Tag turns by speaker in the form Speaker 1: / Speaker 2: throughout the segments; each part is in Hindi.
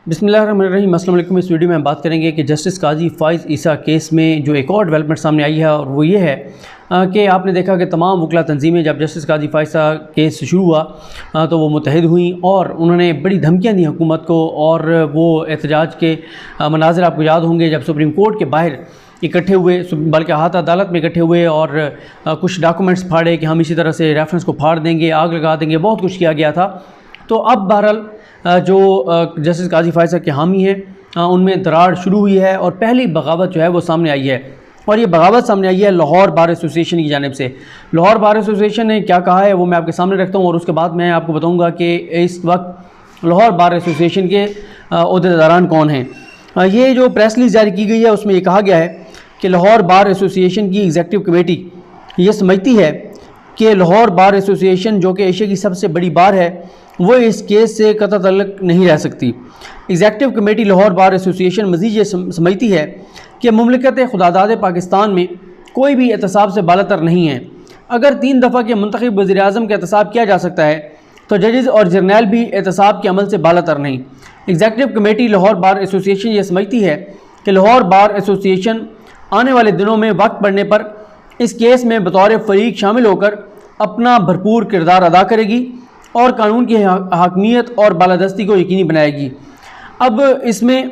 Speaker 1: बिस्मिल्लाहिर्रहमानिर्रहीम। अस्सलाम वालेकुम। इस वीडियो में हम बात करेंगे कि जस्टिस काजी फ़ाइज़ ईसा केस में जो एक और डेवलपमेंट सामने आई है, और वो ये है कि आपने देखा कि तमाम वकला तंजीमें जब जस्टिस काजी फ़ाइज़ ईसा केस शुरू हुआ तो वो मुत्तहिद हुई और उन्होंने बड़ी धमकियाँ दी हुकूमत को। और वो एहतजाज के मनाज़िर आपको याद होंगे जब सुप्रीम कोर्ट के बाहर इकट्ठे हुए, बल्कि अहात अदालत में इकट्ठे हुए और कुछ डॉक्यूमेंट्स फाड़े कि हम इसी तरह से रेफरेंस को फाड़ देंगे, आग लगा देंगे, बहुत कुछ किया गया था। तो अब बहरहाल जो जस्टिस काजी फ़ाइज़ ईसा के हामी हैं उनमें दरार शुरू हुई है और पहली बगावत जो है वो सामने आई है। और ये बगावत सामने आई है लाहौर बार एसोसिएशन की जानिब से। लाहौर बार एसोसिएशन ने क्या कहा है वो मैं आपके सामने रखता हूँ और उसके बाद मैं आपको बताऊँगा कि इस वक्त लाहौर बार एसोसिएशन के ओहदेदारान कौन हैं। ये जो प्रेस रिलीज़ जारी की गई है उसमें ये कहा गया है कि लाहौर बार एसोसिएशन की एग्जीक्यूटिव कमेटी ये समझती है कि लाहौर बार एसोसिएशन जो कि एशिया की सबसे बड़ी बार है वो इस केस से कतई ताल्लुक नहीं रह सकती। Executive committee Lahore bar association मज़ीद ये समझती है कि मुमलिकत खुदादाद पाकिस्तान में कोई भी एहतसाब से बालातर नहीं है। अगर 3 दफ़ा के मुंतखब वज़ीर आज़म का एहतसाब किया जा सकता है तो जजेज़ और जर्नैल भी एहतसाब के अमल से बालातर नहीं। Executive committee Lahore bar association ये समझती है कि लाहौर बार एसोसिएशन आने वाले दिनों में वक्त पड़ने पर इस केस में बतौर फ़रीक शामिल होकर अपना भरपूर किरदार अदा करेगी और कानून की हाकमियत और बालादस्ती को यकीनी बनाएगी। अब इसमें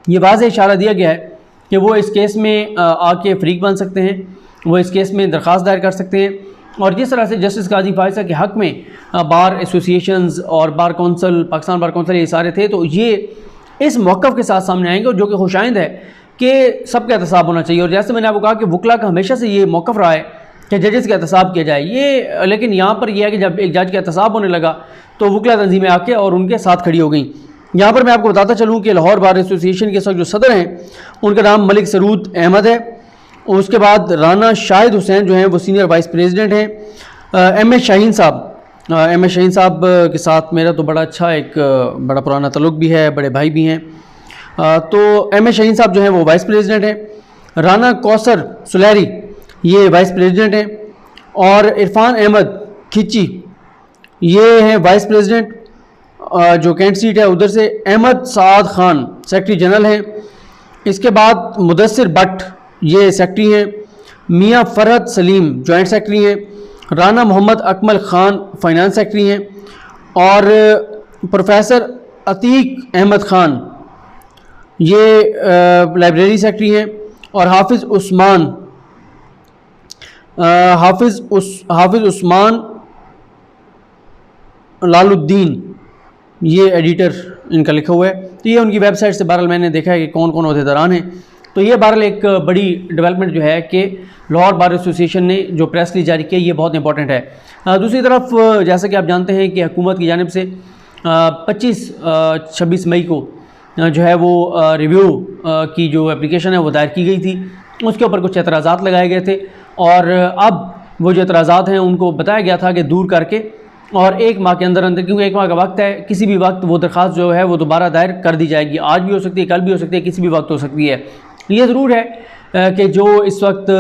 Speaker 1: ये वाज़ेह इशारा दिया गया है कि वो इस केस में आके फ़रीक बन सकते हैं, वो इस केस में दरख्वास्त दायर कर सकते हैं। और जिस तरह से जस्टिस काजी फ़ाइज़ ईसा के हक़ में बार एसोसिएशंस और bar council, Pakistan bar council ये सारे थे, तो ये इस मौक़िफ़ के साथ सामने आएंगे जो कि खुशाइंद है कि सबका एहतसाब होना चाहिए। और जैसे मैंने आपको कहा कि वकला का हमेशा से ये मौक़िफ़ रहा है कि जजेस का एहतसाब किया जाए ये, लेकिन यहाँ पर यह है कि जब एक जज का एहतसाब होने लगा तो वकला तंजीमें आके और उनके साथ खड़ी हो गई। यहाँ पर मैं आपको बताता चलूँ कि लाहौर बार एसोसिएशन के इस वक्त जो सदर हैं उनका नाम मलिक सरूद अहमद है। उसके बाद राना शाहिद हुसैन जो हैं वो सीनियर वाइस प्रेसिडेंट हैं। एम ए शाहीन साहब के साथ मेरा तो बड़ा अच्छा एक बड़ा पुराना तल्लुक़ भी है, बड़े भाई भी हैं। तो एम ए शाहीन साहब जो हैं वो वाइस प्रेसिडेंट हैं। राना कौसर सुलहरी ये वाइस प्रेसिडेंट हैं और इरफान अहमद खिची ये हैं वाइस प्रेसिडेंट जो कैंट सीट है उधर से। अहमद साद खान सेक्रेटरी जनरल हैं। इसके बाद मुदस्सिर भट्ट ये सेक्रेटरी हैं। मियाँ फरहत सलीम जॉइंट सेक्रेटरी हैं। राना मोहम्मद अकमल ख़ान फाइनेंस सेक्रेटरी हैं और प्रोफेसर अतीक अहमद ख़ान ये लाइब्रेरी सेक्रेटरी हैं और हाफिज़ उस्मान लालुद्दीन ये एडिटर इनका लिखा हुआ है। तो ये उनकी वेबसाइट से बहरहाल मैंने देखा है कि कौन कौन ओहदेदारान हैं। तो ये बहरहाल एक बड़ी डेवलपमेंट जो है कि लाहौर बार एसोसिएशन ने जो प्रेस रिलीज जारी किया ये बहुत इंपॉर्टेंट है। दूसरी तरफ जैसा कि आप जानते हैं कि हुकूमत की जानिब से 25-26 मई को जो है वो रिव्यू की जो एप्लीकेशन है वो दायर की गई थी। उसके ऊपर कुछ एतराज़ात लगाए गए थे और अब वो जो एतराज़ात हैं उनको बताया गया था कि दूर करके और 1 माह के अंदर अंदर, क्योंकि 1 माह का वक्त है, किसी भी वक्त वो दरख्वास्त जो है वो दोबारा दायर कर दी जाएगी। आज भी हो सकती है, कल भी हो सकती है, किसी भी वक्त हो सकती है। ये ज़रूर है कि जो इस वक्त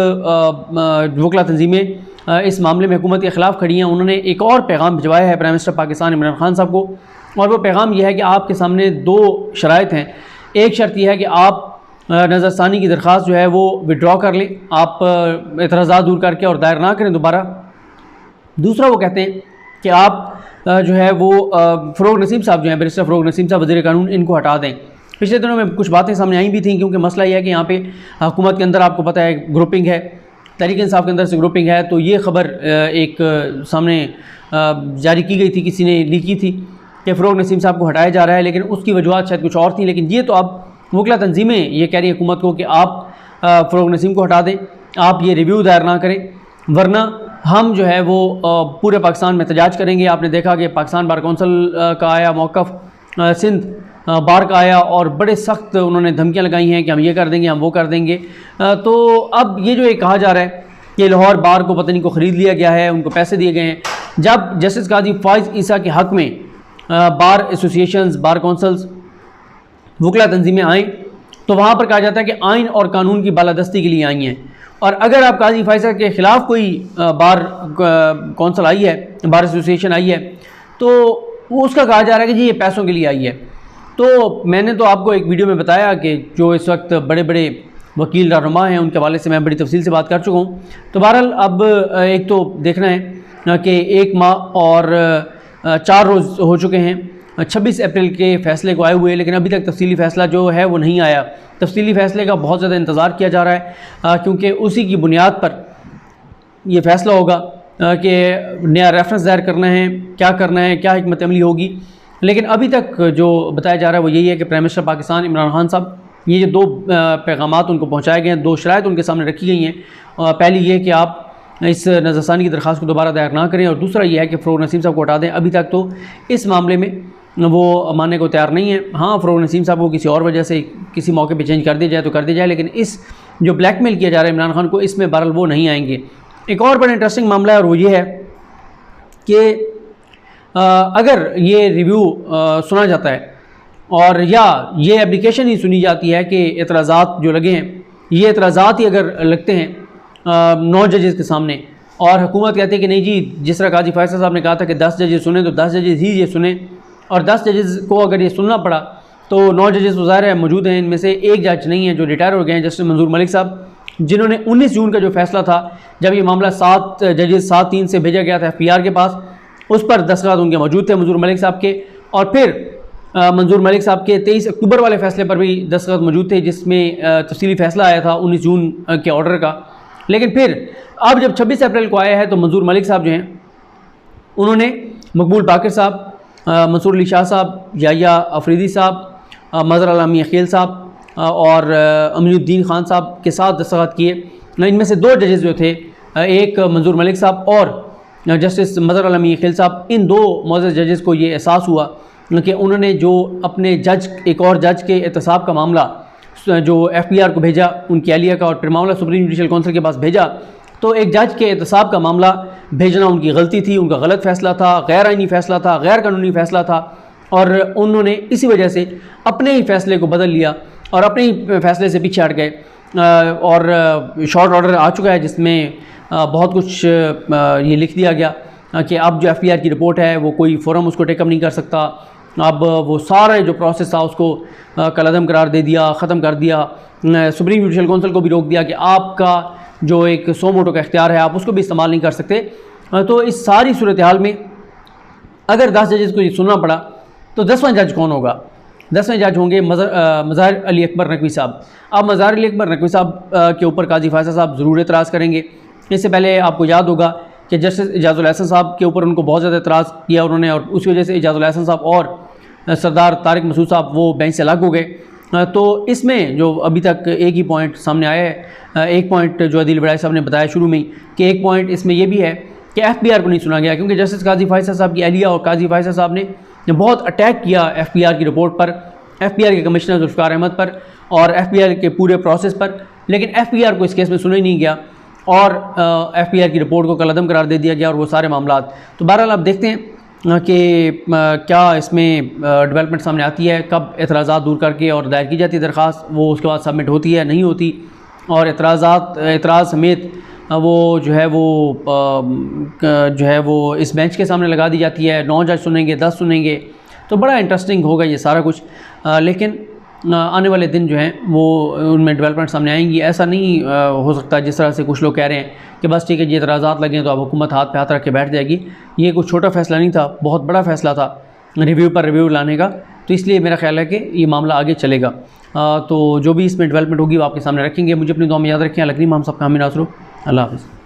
Speaker 1: वकला तंजीमें इस मामले में हुकूमत के ख़िलाफ़ खड़ी हैं उन्होंने एक और पैगाम भिजवाया है प्राइम मिनिस्टर पाकिस्तान इमरान खान साहब को। और वो पैगाम यह है कि आपके सामने 2 शराइत हैं। एक शर्त यह है कि आप नज़रसानी की दरख्वास्त जो है वो विड्रॉ कर लें, आप एतराज़ात दूर करके और दायर ना करें दोबारा। दूसरा वो कहते हैं कि आप जो है वो फ़रोग़ नसीम साहब जो हैं, बैरिस्टर फ़रोग़ नसीम साहब वज़ीर कानून, इनको हटा दें। पिछले दिनों में कुछ बातें सामने आई भी थी, क्योंकि मसला यह है कि यहाँ पे हुकूमत के अंदर आपको पता है ग्रुपिंग है, तहरीक इंसाफ के अंदर से ग्रुपिंग है। तो ये ख़बर एक सामने जारी की गई थी, किसी ने लीक की थी कि फ़रोग़ नसीम साहब को हटाया जा रहा है, लेकिन उसकी वजूहत शायद कुछ और थी। लेकिन ये तो अब वकला तंजीमें ये कह रही है हुकूमत को कि आप फ़रोग़ नसीम को हटा दें, आप ये रिव्यू दायर ना करें, वरना हम जो है वो पूरे पाकिस्तान में एहतजाज करेंगे। आपने देखा कि पाकिस्तान बार कौंसल का आया मौक़िफ़, सिंध बार का आया और बड़े सख्त उन्होंने धमकियां लगाई हैं कि हम ये कर देंगे, हम वो कर देंगे। तो अब ये जो एक कहा जा रहा है कि लाहौर बार को पता नहीं को ख़रीद लिया गया है, उनको पैसे दिए गए हैं। जब जस्टिस काजी फ़ाइज़ ईसा के हक़ में बार एसोसिएशंस, बार कौंसल्स, वकला तंजीमें आएँ तो वहाँ पर कहा जाता है कि आइन और कानून की बालादस्ती के लिए आई हैं। और अगर आप काजी फ़ाइज़ ईसा के ख़िलाफ़ कोई बार कौंसल आई है, बार एसोसिएशन आई है, तो उसका कहा जा रहा है कि जी ये पैसों के लिए आई है। तो मैंने तो आपको एक वीडियो में बताया कि जो इस वक्त बड़े बड़े वकील रहनुमा हैं उनके हवाले से मैं बड़ी तफसील से बात कर चुका हूँ। तो बहरहाल अब एक तो देखना है कि 1 माह और 4 रोज़ हो चुके हैं 26 अप्रैल के फ़ैसले को आए हुए, लेकिन अभी तक तफसीली फ़ैसला जो है वो नहीं आया। तफसीली फ़ैसले का बहुत ज़्यादा इंतज़ार किया जा रहा है क्योंकि उसी की बुनियाद पर ये फ़ैसला होगा कि नया रेफरेंस दायर करना है, क्या करना है, क्या हिकमत अमली होगी। लेकिन अभी तक जो बताया जा रहा है वो यही है कि प्राइम मिनिस्टर पाकिस्तान इमरान खान साहब ये जो 2 पैगामात उनको पहुँचाए गए हैं, 2 शराइत उनके सामने रखी गई हैं। पहली ये कि आप इस नज़रसानी की दरख्वास्त को दोबारा दायर ना करें, और दूसरा ये है कि फ़रोग नसीम साहब को हटा दें। अभी तक तो इस मामले में वो मानने को तैयार नहीं है। हाँ, फ़रोग नसीम साहब को किसी और वजह से किसी मौके पे चेंज कर दिया जाए तो कर दिया जाए, लेकिन इस जो ब्लैकमेल किया जा रहा है इमरान खान को, इसमें बहरहाल वो नहीं आएंगे। एक और बड़ा इंटरेस्टिंग मामला है और वो ये है कि अगर ये रिव्यू सुना जाता है और या ये एप्लीकेशन ही सुनी जाती है कि एतराज़ात जो लगे हैं, ये एतराज़ात ही अगर लगते हैं 9 जजेस के सामने, और हुकूमत कहती है कि नहीं जी, जिस तरह काजी फैसल साहब ने कहा था कि 10 जजेस सुने तो 10 जजेस ही ये सुने, और 10 जजेस को अगर ये सुनना पड़ा तो 9 जजेस तो ज़ाहिर है मौजूद हैं। इनमें से एक जज नहीं है जो रिटायर हो गए हैं, जस्टिस मंजूर मलिक साहब, जिन्होंने 19 जून का जो फैसला था, जब ये मामला 7 जजेस 7-3 से भेजा गया था FPR के पास, उस पर दस्तखत उनके मौजूद थे मंजूर मलिक साहब के, और फिर मंजूर मलिक साहब के 23 अक्टूबर वाले फ़ैसले पर भी दस्तखत मौजूद थे, जिसमें तफसीली फ़ैसला आया था 19 जून के ऑर्डर का। लेकिन फिर अब जब 26 अप्रैल को आया है तो मंजूर मलिक साहब जो हैं उन्होंने मकबूल बाकर साहब, मंसूर अली शाह साहब, याया अफरीदी साहब, मज़हर अलामी अखील साहब और अमीनुद्दीन खान साहब के साथ दस्तखत किए। इनमें से 2 जजेस जो थे, एक मंजूर मलिक साहब और जस्टिस मज़हर अलामी अखील साहब, इन 2 मोअज़्ज़ज़ जजेस को ये एहसास हुआ कि उन्होंने जो अपने जज, एक और जज के एहतसाब का मामला जो FPR को भेजा, उनकी अहलिया का, और फिर मामला सुप्रीम जुडिशल काउंसिल के पास भेजा, तो एक जज के एहतसाब का मामला भेजना उनकी गलती थी, उनका गलत फ़ैसला था, गैर आइनी फ़ैसला था, गैर कानूनी फ़ैसला था, और उन्होंने इसी वजह से अपने ही फ़ैसले को बदल लिया और अपने ही फ़ैसले से पीछे हट गए। और शॉर्ट ऑर्डर आ चुका है जिसमें बहुत कुछ ये लिख दिया गया कि अब जो FPR की रिपोर्ट है वो कोई फ़ोरम उसको टेकअप नहीं कर सकता। अब वो सारे जो प्रोसेस था उसको कलअदम करार दे दिया, ख़त्म कर दिया। सुप्रीम जुडिशल काउंसिल को भी रोक दिया कि आपका जो एक सो मोटो का इख्तियार है आप उसको भी इस्तेमाल नहीं कर सकते। तो इस सारी सूरत हाल में अगर 10 जजेस को ये सुनना पड़ा तो 10वां जज कौन होगा? 10वें जज होंगे मज़हर अली अकबर नकवी साहब। अब मज़हर अली अकबर नकवी साहब के ऊपर काजी फैसल साहब ज़रूर एतराज़ करेंगे। इससे पहले आपको याद होगा कि जस्टिस इजाज़ुल एहसन साहब के ऊपर उनको बहुत ज़्यादा एतराज़ किया उन्होंने, और उस वजह से इजाज़ुल एहसन साहब और सरदार तारिक मसूद साहब वो बेंच से अलग हो गए। तो इसमें जो अभी तक एक ही पॉइंट सामने आया है, एक पॉइंट जो अदील बड़ाई साहब ने बताया शुरू में ही कि एक पॉइंट इसमें यह भी है कि FPR को नहीं सुना गया, क्योंकि जस्टिस काजी फैसल साहब की अहलिया और काजी फैसल साहब ने बहुत अटैक किया FPR की रिपोर्ट पर, FPR के कमिश्नर जुल्फ़िकार अहमद पर और FPR के पूरे प्रोसेस पर, लेकिन FPR को इस केस में सुना ही नहीं गया और FPR की रिपोर्ट को कलअदम करार दे दिया गया और वो सारे मामला। तो बहरहाल आप देखते हैं कि क्या इसमें डेवलपमेंट सामने आती है, कब एतराज़ात दूर करके और दायर की जाती है दरख्वास्त, वो उसके बाद सबमिट होती है नहीं होती, और एतराज़ समेत वो जो है वो इस बेंच के सामने लगा दी जाती है। 9 जज सुनेंगे, 10 सुनेंगे, तो बड़ा इंटरेस्टिंग होगा ये सारा कुछ। लेकिन आने वाले दिन जो हैं वो उनमें डेवलपमेंट सामने आएंगी। ऐसा नहीं हो सकता जिस तरह से कुछ लोग कह रहे हैं कि बस ठीक है ये एतराज़ात लगें तो अब हुकूमत हाथ पे हाथ रख के बैठ जाएगी। ये कुछ छोटा फ़ैसला नहीं था, बहुत बड़ा फ़ैसला था रिव्यू पर रिव्यू लाने का। तो इसलिए मेरा ख्याल है कि ये मामला आगे चलेगा। तो जो भी इसमें डेवलपमेंट होगी वो आपके सामने रखेंगे। मुझे अपनी दुआ में याद रखें। अलग नहीं हम सबका हामी नासरो। अल्लाह हाफ़िज़।